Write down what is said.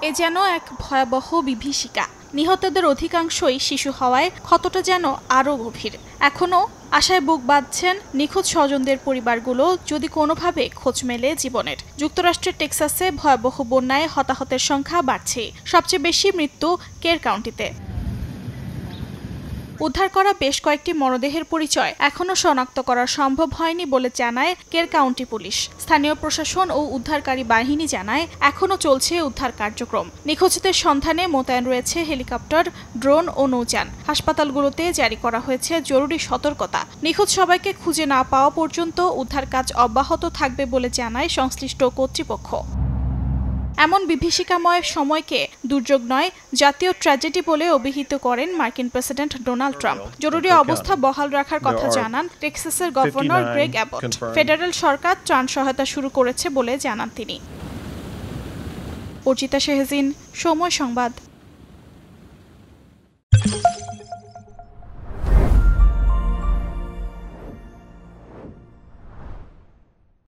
এ যেন এক ভয়াবহ বিভীষিকা। নিহতদের অধিকাংশই শিশু হওয়ায় ক্ষতটা যেন আরও গভীর। এখনও আশায় বুক বাঁধছেন নিখোঁজ স্বজনদের পরিবারগুলো, যদি কোনোভাবে খোঁজ মেলে জীবনের। যুক্তরাষ্ট্রের টেক্সাসে ভয়াবহ বন্যায় হতাহতের সংখ্যা বাড়ছে। সবচেয়ে বেশি মৃত্যু কের কাউন্টিতে। উদ্ধার করা বেশ কয়েকটি মরদেহের পরিচয় এখনও শনাক্ত করা সম্ভব হয়নি বলে জানায় কের কাউন্টি পুলিশ। স্থানীয় প্রশাসন ও উদ্ধারকারী বাহিনী জানায় এখনও চলছে উদ্ধার কার্যক্রম। নিখোঁজদের সন্ধানে মোতায়েন রয়েছে হেলিকপ্টার, ড্রোন ও নৌযান। হাসপাতালগুলোতে জারি করা হয়েছে জরুরি সতর্কতা। নিখোঁজ সবাইকে খুঁজে না পাওয়া পর্যন্ত উদ্ধার কাজ অব্যাহত থাকবে বলে জানায় সংশ্লিষ্ট কর্তৃপক্ষ। এমন বিভীষিকাময় সময়কে দুর্যোগ নয়, জাতীয় ট্র্যাজেডি বলে অভিহিত করেন মার্কিন প্রেসিডেন্ট ডোনাল্ড ট্রাম্প। জরুরি অবস্থা বহাল রাখার কথা জানান টেক্সাসের গভর্নর গ্রেগ অ্যাবট। ফেডারেল সরকার ত্রাণ সহায়তা শুরু করেছে বলে জানান তিনি। অর্চিতা শেহজিন, সময় সংবাদ।